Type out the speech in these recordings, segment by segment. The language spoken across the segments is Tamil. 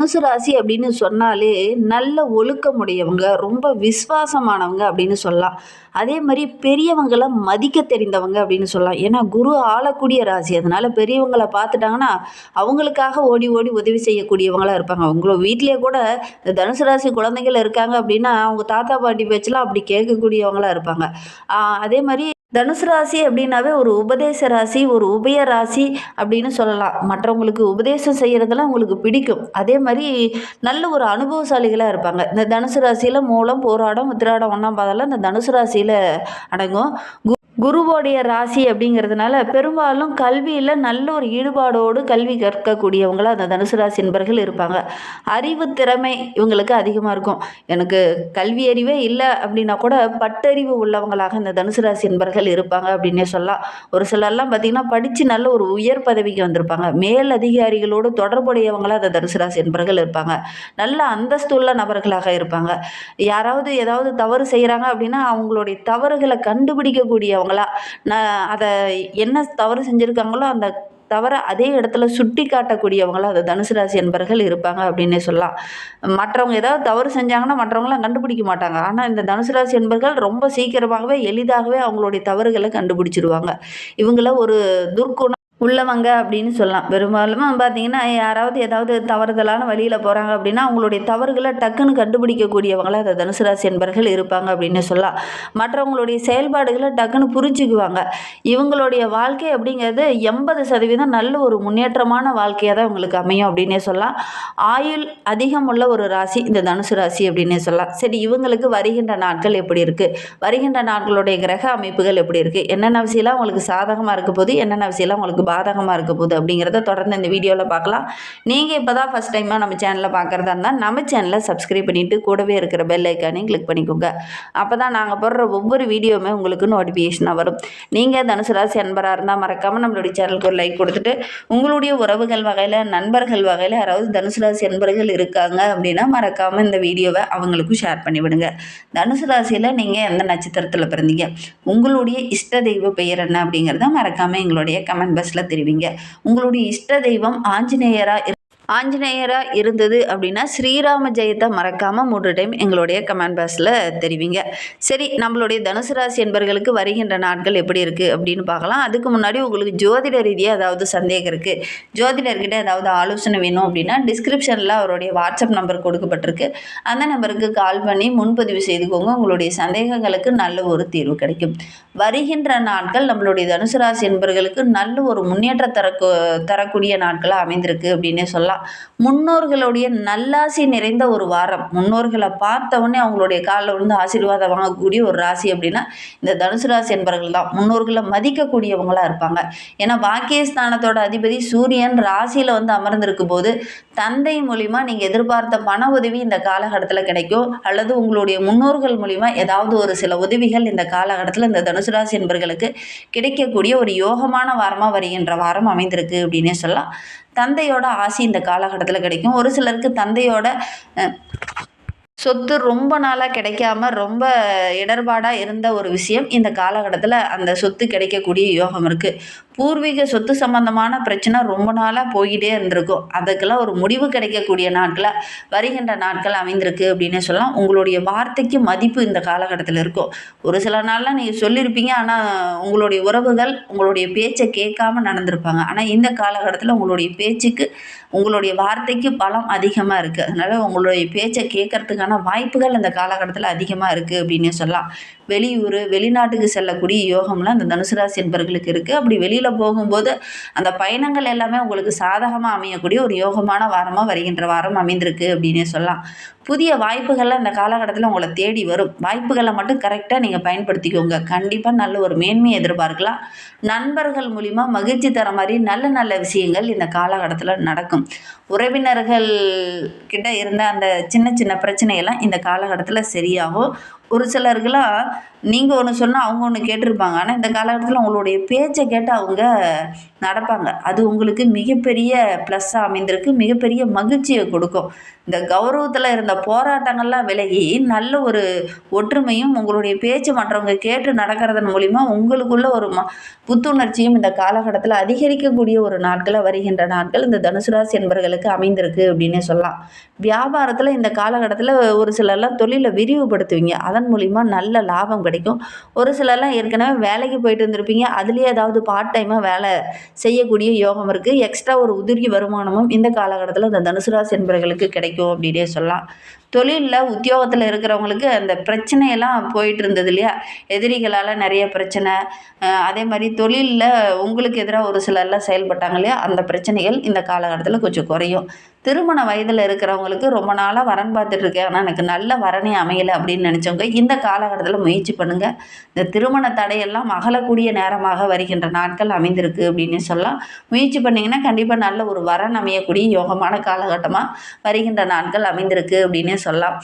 தனுசு ராசி அப்படின்னு சொன்னாலே நல்ல ஒழுக்கமுடையவங்க, ரொம்ப விசுவாசமானவங்க அப்படின்னு சொல்லலாம். அதே மாரி பெரியவங்கள மதிக்க தெரிந்தவங்க அப்படின்னு சொல்லலாம். ஏன்னா குரு ஆளக்கூடிய ராசி. அதனால பெரியவங்கள பார்த்துட்டாங்கன்னா, அவங்களுக்காக ஓடி ஓடி உதவி செய்யக்கூடியவங்களா இருப்பாங்க. உங்க வீட்லயே கூட இந்த தனுசு ராசி குழந்தைகள் இருக்காங்க அப்படின்னா, அவங்க தாத்தா, பாட்டி பேச்செல்லாம் அப்படி கேட்கக்கூடியவங்களா இருப்பாங்க. ஆ அதே மாரி தனுசு ராசி அப்படின்னாவே ஒரு உபதேச ராசி, ஒரு உபய ராசி அப்படின்னு சொல்லலாம். மற்றவங்களுக்கு உபதேசம் செய்யறதெல்லாம் உங்களுக்கு பிடிக்கும். அதே மாரி நல்ல ஒரு அனுபவசாலிகளா இருப்பாங்க. இந்த தனுசு ராசியில மூலம், போராடம், உத்திராடம், 1ஆம் பாதம்லாம் இந்த தனுசு ராசியில அடங்கும். குருவோடைய ராசி அப்படிங்கிறதுனால பெரும்பாலும் கல்வியில் நல்ல ஒரு ஈடுபாடோடு கல்வி கற்கக்கூடியவங்களா அந்த தனுசு ராசி என்பர்கள் இருப்பாங்க. அறிவு திறமை இவங்களுக்கு அதிகமாக இருக்கும். எனக்கு கல்வி அறிவே இல்லை அப்படின்னா கூட பட்டறிவு உள்ளவங்களாக இந்த தனுசு ராசி என்பர்கள் இருப்பாங்க அப்படின்னே சொல்லலாம். ஒரு சிலர்லாம் பார்த்திங்கன்னா படித்து நல்ல ஒரு உயர் பதவிக்கு வந்திருப்பாங்க. மேல் அதிகாரிகளோடு தொடர்புடையவங்களா அந்த தனுசு ராசி என்பர்கள் இருப்பாங்க. நல்ல அந்தஸ்துள்ள நபர்களாக இருப்பாங்க. யாராவது ஏதாவது தவறு செய்கிறாங்க அப்படின்னா அவங்களுடைய தவறுகளை கண்டுபிடிக்கக்கூடியவங்களா அதை என்ன தவறு செஞ்சுருக்காங்களோ அந்த தவிர அதே இடத்துல சுட்டி காட்டக்கூடியவங்களா அந்த தனுசு ராசி என்பர்கள் இருப்பாங்க அப்படின்னே சொல்லலாம். மற்றவங்க ஏதாவது தவறு செஞ்சாங்கன்னா மற்றவங்களாம் கண்டுபிடிக்க மாட்டாங்க. ஆனால் இந்த தனுசு ராசி என்பர்கள் ரொம்ப சீக்கிரமாகவே எளிதாகவே அவங்களுடைய தவறுகளை கண்டுபிடிச்சிருவாங்க. இவங்கள ஒரு துர்க்குணம் உள்ளவங்க அப்படின்னு சொல்லலாம். பெரும்பாலும் பார்த்தீங்கன்னா, யாராவது ஏதாவது தவறுதலான வழியில போறாங்க அப்படின்னா, அவங்களுடைய தவறுகள டக்குன்னு கண்டுபிடிக்கக்கூடியவங்களா அந்த தனுசு ராசி என்பர்கள் இருப்பாங்க அப்படின்னு சொல்லலாம். மற்றவங்களுடைய செயல்பாடுகள டக்குன்னு புரிஞ்சுக்குவாங்க. இவங்களுடைய வாழ்க்கை அப்படிங்கிறது 80% நல்ல ஒரு முன்னேற்றமான வாழ்க்கையா தான் இவங்களுக்கு அமையும் அப்படின்னே சொல்லலாம். ஆயுள் அதிகம் உள்ள ஒரு ராசி இந்த தனுசு ராசி அப்படின்னே சொல்லலாம். சரி, இவங்களுக்கு வருகின்ற நாட்கள் எப்படி இருக்கு? வருகின்ற நாட்களுடைய கிரக அமைப்புகள் எப்படி இருக்கு? என்னென்ன விஷயம்லாம் உங்களுக்கு சாதகமா இருக்க போது? என்னென்ன விஷயம்லாம் உங்களுக்கு பாதகமாக இருக்க போகுது அப்படிங்கிறத தொடர்ந்து இந்த வீடியோவில் பார்க்கலாம். நீங்கள் இப்போ தான் ஃபஸ்ட் டைமாக நம்ம சேனலில் பார்க்குறதா இருந்தால் நம்ம சேனலை சப்ஸ்கிரைப் பண்ணிவிட்டு கூடவே இருக்கிற பெல் ஐக்கானையும் கிளிக் பண்ணிக்கோங்க. அப்போ தான் நாங்கள் போடுற ஒவ்வொரு வீடியோவுமே உங்களுக்கு நோட்டிஃபிகேஷனாக வரும். நீங்கள் தனுசு ராசி அன்பராக இருந்தால் மறக்காமல் நம்மளுடைய சேனலுக்கு ஒரு லைக் கொடுத்துட்டு உங்களுடைய உறவுகள் வகையில், நண்பர்கள் வகையில் யாராவது தனுசு ராசி அன்பர்கள் இருக்காங்க அப்படின்னா மறக்காமல் இந்த வீடியோவை அவங்களுக்கும் ஷேர் பண்ணிவிடுங்க. தனுசு ராசியில் நீங்கள் எந்த நட்சத்திரத்தில் பிறந்தீங்க, உங்களுடைய இஷ்ட தெய்வ பெயர் என்ன அப்படிங்கிறத மறக்காமல் எங்களுடைய கமெண்ட் பாக்ஸில் தெரிவிங்க. உங்களுடைய இஷ்ட தெய்வம் ஆஞ்சநேயரா இருந்தது அப்படின்னா ஸ்ரீராம ஜெயத்தை மறக்காமல் 3 டைம் எங்களுடைய கமெண்ட் பாக்ஸில் தெரிவிங்க. சரி, நம்மளுடைய தனுசு ராசி என்பர்களுக்கு வருகின்ற நாட்கள் எப்படி இருக்குது அப்படின்னு பார்க்கலாம். அதுக்கு முன்னாடி உங்களுக்கு ஜோதிட ரீதியாக ஏதாவது சந்தேகம் இருக்குது, ஜோதிடர்கிட்ட ஏதாவது ஆலோசனை வேணும் அப்படின்னா டிஸ்கிரிப்ஷனில் அவருடைய வாட்ஸ்அப் நம்பர் கொடுக்கப்பட்டிருக்கு. அந்த நம்பருக்கு கால் பண்ணி முன்பதிவு செய்துக்கோங்க. உங்களுடைய சந்தேகங்களுக்கு நல்ல ஒரு தீர்வு கிடைக்கும். வருகின்ற நாட்கள் நம்மளுடைய தனுசு ராசி என்பர்களுக்கு நல்ல ஒரு முன்னேற்றம் தரக்கூடிய நாட்களாக அமைந்திருக்கு அப்படின்னே சொல்லலாம். முன்னோர்களுடைய நல்லாசி நிறைந்த ஒரு வாரம். முன்னோர்களை பார்த்தவொடனே அவங்களுடைய காலில் விழுந்து ஆசீர்வாதம் வாங்கக்கூடிய ஒரு ராசி அப்படின்னா இந்த தனுசு ராசி என்பர்கள் தான். முன்னோர்களை மதிக்கக்கூடியவங்களா இருப்பாங்க. ஏன்னா பாக்கியஸ்தானத்தோட அதிபதி சூரியன் ராசியில் வந்து அமர்ந்திருக்கும் போது தந்தை மூலிமா நீங்கள் எதிர்பார்த்த பண உதவி இந்த காலகட்டத்தில் கிடைக்கும். அல்லது உங்களுடைய முன்னோர்கள் மூலிமா ஏதாவது ஒரு சில உதவிகள் இந்த காலகட்டத்தில் இந்த தனுசு ராசி என்பர்களுக்கு கிடைக்கக்கூடிய ஒரு யோகமான வாரமாக வருகின்ற வாரம் அமைந்திருக்கு அப்படின்னே சொல்லலாம். தந்தையோட ஆசி இந்த காலகட்டத்தில் கிடைக்கும். ஒரு சிலருக்கு தந்தையோட சொத்து ரொம்ப நாளாக கிடைக்காம ரொம்ப இடர்பாடாக இருந்த ஒரு விஷயம் இந்த காலகட்டத்தில் அந்த சொத்து கிடைக்கக்கூடிய யோகம் இருக்குது. பூர்வீக சொத்து சம்பந்தமான பிரச்சனை ரொம்ப நாளாக போய்கிட்டே இருந்திருக்கும். அதுக்கெல்லாம் ஒரு முடிவு கிடைக்கக்கூடிய நாட்களாக வருகின்ற நாட்கள் அமைந்திருக்கு அப்படின்னு சொல்லலாம். உங்களுடைய வார்த்தைக்கு மதிப்பு இந்த காலகட்டத்தில் இருக்கும். ஒரு சில நாள்லாம் நீங்கள் சொல்லியிருப்பீங்க, ஆனால் உங்களுடைய உறவுகள் உங்களுடைய பேச்சை கேட்காம நடந்திருப்பாங்க. ஆனால் இந்த காலகட்டத்தில் உங்களுடைய பேச்சுக்கு, உங்களுடைய வார்த்தைக்கு பலம் அதிகமாக இருக்குது. அதனால் உங்களுடைய பேச்சை கேட்கறதுக்கான வாய்ப்புகள் இந்த காலகட்டத்தில் அதிகமாக இருக்குது அப்படின்னு சொல்லலாம். வெளியூர், வெளிநாட்டுக்கு செல்லக்கூடிய யோகம்லாம் இந்த தனுசு ராசி என்பர்களுக்கு இருக்குது. அப்படி வெளியில் போகும்போது அந்த பயணங்கள் எல்லாமே உங்களுக்கு சாதகமாக அமையக்கூடிய ஒரு யோகமான வாரமாக வருகின்ற வாரம் அமைந்திருக்கு அப்படின்னே சொல்லலாம். புதிய வாய்ப்புகள்லாம் இந்த காலகட்டத்தில் உங்களை தேடி வரும். வாய்ப்புகளை மட்டும் கரெக்டாக நீங்கள் பயன்படுத்திக்கோங்க. கண்டிப்பாக நல்ல ஒரு மேன்மையை எதிர்பார்க்கலாம். நண்பர்கள் மூலிமா மகிழ்ச்சி தர மாதிரி நல்ல நல்ல விஷயங்கள் இந்த காலகட்டத்தில் நடக்கும். உறவினர்கள் கிட்ட இருந்த அந்த சின்ன சின்ன பிரச்சனையெல்லாம் இந்த காலகட்டத்தில் சரியாகும். ஒரு சிலருக்கெல்லாம் நீங்கள் ஒன்று சொன்னால் அவங்க ஒன்று கேட்டிருப்பாங்க. ஆனால் இந்த காலகட்டத்தில் உங்களுடைய பேச்சை கேட்டு அவங்க நடப்பாங்க. அது உங்களுக்கு மிகப்பெரிய ப்ளஸ்ஸாக அமைந்திருக்கு. மிகப்பெரிய மகிழ்ச்சியை கொடுக்கும். இந்த கௌரவத்தில் இருந்த அந்த போராட்டங்கள்லாம் விலகி நல்ல ஒரு ஒற்றுமையும் உங்களுடைய பேச்சு மற்றவங்க கேட்டு நடக்கிறதன் மூலிமா உங்களுக்குள்ள ஒரு புத்துணர்ச்சியும் இந்த காலகட்டத்தில் அதிகரிக்கக்கூடிய ஒரு நாட்களை வருகின்ற நாட்கள் இந்த தனுசு ராசி என்பவர்களுக்கு அமைந்திருக்கு அப்படின்னே சொல்லலாம். வியாபாரத்தில் இந்த காலகட்டத்தில் ஒரு சிலர்லாம் தொழிலை விரிவுபடுத்துவீங்க, அதன் மூலிமா நல்ல லாபம் கிடைக்கும். ஒரு சிலர்லாம் ஏற்கனவே வேலைக்கு போயிட்டு இருந்திருப்பீங்க, அதுலேயே ஏதாவது பார்ட் டைமாக வேலை செய்யக்கூடிய யோகம் இருக்குது. எக்ஸ்ட்ரா ஒரு உதிரி வருமானமும் இந்த காலகட்டத்தில் இந்த தனுசு ராசி என்பவர்களுக்கு கிடைக்கும் அப்படின்னே சொல்லலாம். தொழிலில் உத்தியோகத்தில் இருக்கிறவங்களுக்கு அந்த பிரச்சனையெல்லாம் போயிட்டு இருந்தது இல்லையா, எதிரிகளால் நிறைய பிரச்சனை, அதே மாதிரி தொழிலில் உங்களுக்கு எதிராக ஒரு சிலர்லாம் செயல்பட்டாங்க இல்லையா, அந்த பிரச்சனைகள் இந்த காலகட்டத்தில் கொஞ்சம் குறையும். திருமண வயதில் இருக்கிறவங்களுக்கு ரொம்ப நாளாக வரன் பார்த்துட்டு இருக்கேன், ஆனால் எனக்கு நல்ல வரனே அமையலை அப்படின்னு நினச்சவங்க இந்த காலகட்டத்தில் முயற்சி பண்ணுங்கள். இந்த திருமண தடையெல்லாம் அகலக்கூடிய நேரமாக வருகின்ற நாட்கள் அமைந்திருக்கு அப்படின்னு சொல்லலாம். முயற்சி பண்ணிங்கன்னா கண்டிப்பாக நல்ல ஒரு வரன் அமையக்கூடிய யோகமான காலகட்டமாக வருகின்ற நாட்கள் அமைந்திருக்கு அப்படின்னு சொல்லலாம்.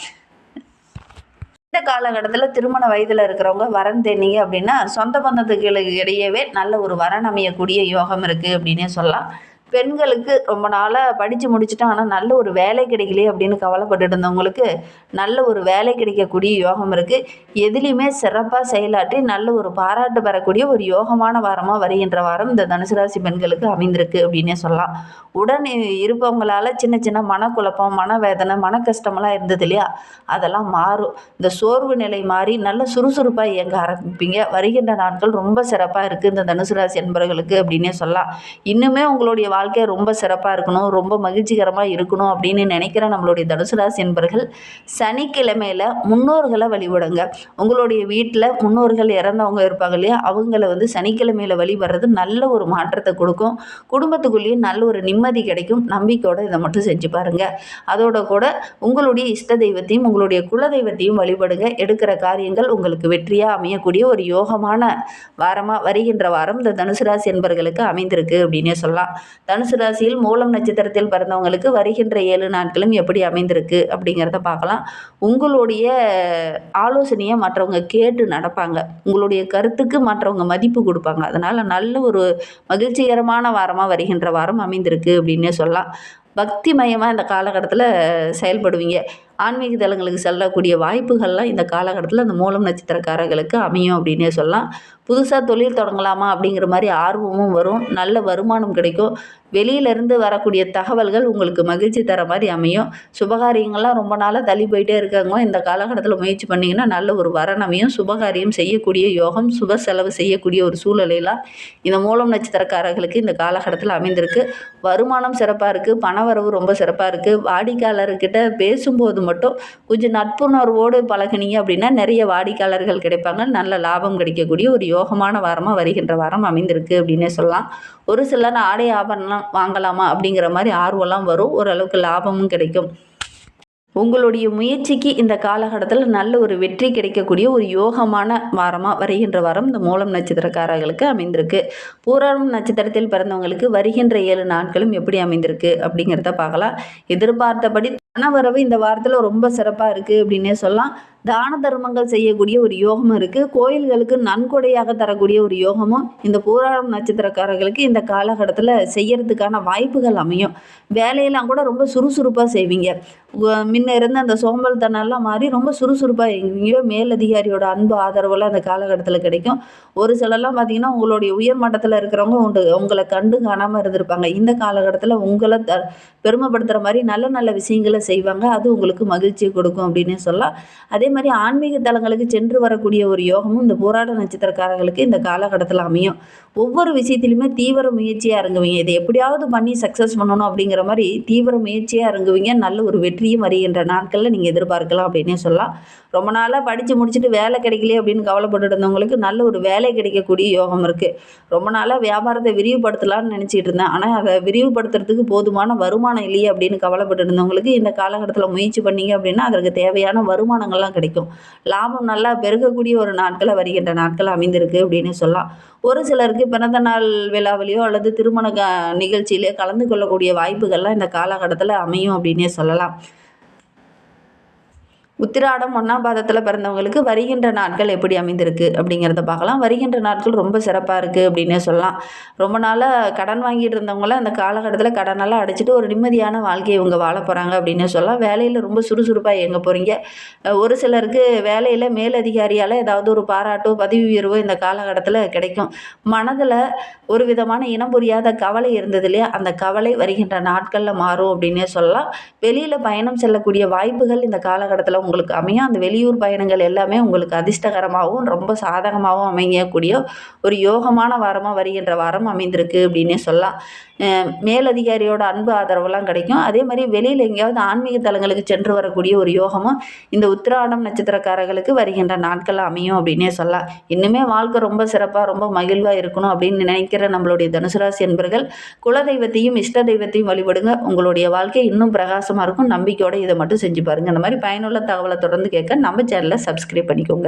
இந்த காலகட்டத்தில் திருமண வயதில் இருக்கிறவங்க வரன் தேடினீங்க அப்படின்னா சொந்த பந்தத்துக்கு இடையவே நல்ல ஒரு வரன் அமையக்கூடிய யோகம் இருக்குது அப்படின்னே சொல்லலாம். பெண்களுக்கு ரொம்ப நாளாக படித்து முடிச்சுட்டோம், ஆனால் நல்ல ஒரு வேலை கிடைக்கலையே அப்படின்னு கவலைப்பட்டுட்டு இருந்தவங்களுக்கு நல்ல ஒரு வேலை கிடைக்கக்கூடிய யோகம் இருக்குது. எதுலேயுமே சிறப்பாக செயலாற்றி நல்ல ஒரு பாராட்டு பெறக்கூடிய ஒரு யோகமான வாரமாக வருகின்ற வாரம் இந்த தனுசு ராசி பெண்களுக்கு அமைந்திருக்கு அப்படின்னே சொல்லலாம். உடன் இருப்பவங்களால் சின்ன சின்ன மனக்குழப்பம், மனவேதனை, மன கஷ்டமெல்லாம் இருந்தது இல்லையா, அதெல்லாம் மாறும். இந்த சோர்வு நிலை மாறி நல்ல சுறுசுறுப்பாக இயங்க ஆரம்பிப்பீங்க. வருகின்ற நாட்கள் ரொம்ப சிறப்பாக இருக்குது இந்த தனுசு ராசி என்பவர்களுக்கு அப்படின்னே சொல்லலாம். இன்னுமே உங்களுடைய வாழ்க்கை ரொம்ப சிறப்பாக இருக்கணும், ரொம்ப மகிழ்ச்சிகரமாக இருக்கணும் அப்படின்னு நினைக்கிற நம்மளுடைய தனுசு ராசி என்பவர்கள் சனிக்கிழமையில் முன்னோர்களை வழிபடுங்க. உங்களுடைய வீட்டில் முன்னோர்கள் இறந்தவங்க இருப்பாங்க இல்லையா, அவங்கள சனிக்கிழமையில் வழிபடுறது நல்ல ஒரு மாற்றத்தை கொடுக்கும். குடும்பத்துக்குள்ளேயும் நல்ல ஒரு நிம்மதி கிடைக்கும். நம்பிக்கையோடு இதை மட்டும் செஞ்சு பாருங்கள். அதோட கூட உங்களுடைய இஷ்ட தெய்வத்தையும் உங்களுடைய குல தெய்வத்தையும் வழிபடுங்க. எடுக்கிற காரியங்கள் உங்களுக்கு வெற்றியாக அமையக்கூடிய ஒரு யோகமான வாரமாக வருகின்ற வாரம் இந்த தனுசு ராசி என்பவர்களுக்கு அமைந்திருக்கு அப்படின்னே சொல்லலாம். தனுசு ராசியில் மூலம் நட்சத்திரத்தில் பிறந்தவங்களுக்கு வருகின்ற 7 நாட்களும் எப்படி அமைந்திருக்கு அப்படிங்கிறத பார்க்கலாம். உங்களுடைய ஆலோசனையை மற்றவங்க கேட்டு நடப்பாங்க. உங்களுடைய கருத்துக்கு மற்றவங்க மதிப்பு கொடுப்பாங்க. அதனால் நல்ல ஒரு மகிழ்ச்சிகரமான வாரமாக வருகின்ற வாரம் அமைந்திருக்கு அப்படின்னே சொல்லலாம். பக்திமயமாக இந்த காலகட்டத்தில் செயல்படுவீங்க. ஆன்மீக தலங்களுக்கு செல்லக்கூடிய வாய்ப்புகள்லாம் இந்த காலகட்டத்தில் அந்த மூலம் நட்சத்திரக்காரர்களுக்கு அமையும் அப்படின்னே சொல்லலாம். புதுசாக தொழில் தொடங்கலாமா அப்படிங்கிற மாதிரி ஆர்வமும் வரும். நல்ல வருமானம் கிடைக்கும். வெளியிலேருந்து வரக்கூடிய தகவல்கள் உங்களுக்கு மகிழ்ச்சி தர மாதிரி அமையும். சுபகாரியங்கள்லாம் ரொம்ப நாளாக தள்ளி போயிட்டே இருக்காங்க, இந்த காலகட்டத்தில் முயற்சி பண்ணிங்கன்னா நல்ல ஒரு வரன் அமையும். சுபகாரியம் செய்யக்கூடிய யோகம், சுப செலவு செய்யக்கூடிய ஒரு சூழ்நிலையெல்லாம் இந்த மூலம் நட்சத்திரக்காரர்களுக்கு இந்த காலகட்டத்தில் அமைந்திருக்கு. வருமானம் சிறப்பாக இருக்குது. பணவரவு ரொம்ப சிறப்பாக இருக்குது. வாடிக்கையாளர்கிட்ட பேசும்போது மட்டும் கொஞ்சம் நட்புணர்வோடு பழகினீங்க அப்படின்னா நிறைய வாடிக்கையாளர்கள் கிடைப்பாங்க. நல்ல லாபம் கிடைக்கக்கூடிய ஒரு யோகமான வாரமாக வருகின்ற வாரம் அமைந்திருக்கு அப்படின்னே சொல்லலாம். ஒரு சிலர் ஆடை ஆபரணம் வாங்கலாமா அப்படிங்கிற மாதிரி ஆர்வம்லாம் வரும். ஓரளவுக்கு லாபமும் கிடைக்கும். உங்களுடைய முயற்சிக்கு இந்த காலகட்டத்தில் நல்ல ஒரு வெற்றி கிடைக்கக்கூடிய ஒரு யோகமான வாரமாக வருகின்ற வாரம் இந்த மூலம் நட்சத்திரக்காரர்களுக்கு அமைந்திருக்கு. பூராடம் நட்சத்திரத்தில் பிறந்தவங்களுக்கு வருகின்ற 7 நாட்களும் எப்படி அமைந்திருக்கு அப்படிங்கிறத பார்க்கலாம். எதிர்பார்த்தபடி பணவரவு இந்த வாரத்தில் ரொம்ப சிறப்பாக இருக்குது அப்படின்னே சொல்லலாம். தான தர்மங்கள் செய்யக்கூடிய ஒரு யோகம் இருக்குது. கோயில்களுக்கு நன்கொடையாக தரக்கூடிய ஒரு யோகமும் இந்த பூராடம் நட்சத்திரக்காரர்களுக்கு இந்த காலகட்டத்தில் செய்யறதுக்கான வாய்ப்புகள் அமையும். வேலையெல்லாம் கூட ரொம்ப சுறுசுறுப்பாக செய்வீங்க. முன்ன இருந்த அந்த சோம்பல்தனெல்லாம் மாறி ரொம்ப சுறுசுறுப்பாக எங்கேயோ மேலதிகாரியோட அன்பு ஆதரவெல்லாம் அந்த காலகட்டத்தில் கிடைக்கும். ஒரு சிலர்லாம் பார்த்திங்கன்னா உங்களுடைய உயர் மட்டத்தில் இருக்கிறவங்க உங்களை கண்டு காணாமல் இருந்திருப்பாங்க. இந்த காலகட்டத்தில் உங்களை பெருமைப்படுத்துகிற மாதிரி நல்ல நல்ல விஷயங்களை செய்வாங்க. அது உங்களுக்கு மகிழ்ச்சியை கொடுக்கும் அப்படின்னு சொல்லலாம். அதே மாதிரி ஆன்மீக தலங்களுக்கு சென்று வரக்கூடிய ஒரு யோகமும் இந்த போராட நட்சத்திரக்காரர்களுக்கு இந்த காலகட்டத்தில் அமையும். ஒவ்வொரு விஷயத்திலுமே தீவிர முயற்சியாக இறங்குவீங்க. இதை எப்படியாவது பண்ணி சக்ஸஸ் பண்ணணும் அப்படிங்கிற மாதிரி தீவிர முயற்சியாக இறங்குவீங்க. நல்ல ஒரு வெற்றியும் வருகின்ற நாட்களில் நீங்கள் எதிர்பார்க்கலாம் அப்படின்னே சொல்லலாம். ரொம்ப நாளாக படித்து முடிச்சுட்டு வேலை கிடைக்கலையே அப்படின்னு கவலைப்பட்டு இருந்தவங்களுக்கு நல்ல ஒரு வேலை கிடைக்கக்கூடிய யோகம் இருக்குது. ரொம்ப நாளாக வியாபாரத்தை விரிவுபடுத்தலான்னு நினச்சிட்டு இருந்தேன், ஆனால் அதை விரிவுபடுத்துறதுக்கு போதுமான வருமானம் இல்லையே அப்படின்னு கவலைப்பட்டு இருந்தவங்களுக்கு இந்த காலகட்டத்தில் முயற்சி பண்ணிங்க அப்படின்னா அதற்கு தேவையான வருமானங்கள்லாம் கிடைக்கும். லாபம் நல்லா பெருகக்கூடிய ஒரு நாட்களை வருகின்ற நாட்கள் அமைந்திருக்கு அப்படின்னு சொல்லலாம். ஒரு சிலருக்கு பிறந்த நாள் விழாவிலையோ அல்லது திருமண நிகழ்ச்சியிலையோ கலந்து கொள்ளக்கூடிய வாய்ப்புகள்லாம் இந்த காலகட்டத்தில் அமையும் அப்படின்னே சொல்லலாம். உத்திராடம் 1ஆம் பாதத்தில் பிறந்தவங்களுக்கு வருகின்ற நாட்கள் எப்படி அமைந்திருக்கு அப்படிங்கிறத பார்க்கலாம். வருகின்ற நாட்கள் ரொம்ப சிறப்பாக இருக்குது அப்படின்னே சொல்லலாம். ரொம்ப நாளாக கடன் வாங்கிட்டு இருந்தவங்களாம் அந்த காலகட்டத்தில் கடனெல்லாம் அடைச்சிட்டு ஒரு நிம்மதியான வாழ்க்கையை இவங்க வாழ போகிறாங்க அப்படின்னே சொல்லலாம். வேலையில் ரொம்ப சுறுசுறுப்பாக இயங்க போகிறீங்க. ஒரு சிலருக்கு வேலையில் மேலதிகாரியால் ஏதாவது ஒரு பாராட்டோ பதவி உயர்வோ இந்த காலகட்டத்தில் கிடைக்கும். மனதில் ஒரு விதமான இனம் புரியாத கவலை இருந்தது இல்லையா, அந்த கவலை வருகின்ற நாட்களில் மாறும் அப்படின்னே சொல்லலாம். வெளியில் பயணம் செல்லக்கூடிய வாய்ப்புகள் இந்த காலகட்டத்தில் உங்களுக்கு அமையும். அந்த வெளியூர் பயணங்கள் எல்லாமே உங்களுக்கு அதிர்ஷ்டகரமாகவும் ரொம்ப சாதகமாகவும் அமையக்கூடிய ஒரு யோகமான வாரமாக வருகின்ற வாரம் அமைந்திருக்கு அப்படின்னே சொல்லலாம். மேலதிகாரியோட அன்பு ஆதரவெல்லாம் கிடைக்கும். அதே மாதிரி வெளியில் எங்கேயாவது ஆன்மீக தலங்களுக்கு சென்று வரக்கூடிய ஒரு யோகமும் இந்த உத்திராடம் நட்சத்திரக்காரர்களுக்கு வருகின்ற நாட்கள் அமையும் அப்படின்னே சொல்லலாம். இன்னுமே வாழ்க்கை ரொம்ப சிறப்பாக ரொம்ப மகிழ்வாக இருக்கணும் அப்படின்னு நினைக்கிற நம்மளுடைய தனுசு ராசி என்பர்கள் குலதெய்வத்தையும் இஷ்ட தெய்வத்தையும் வழிபடுங்க. உங்களுடைய வாழ்க்கை இன்னும் பிரகாசமாக இருக்கும். நம்பிக்கையோட இதை மட்டும் செஞ்சு பாருங்கள். இந்த மாதிரி பயனுள்ள தகவலை தொடர்ந்து கேட்க நம்ம சேனலை சப்ஸ்கிரைப் பண்ணிக்கோங்க.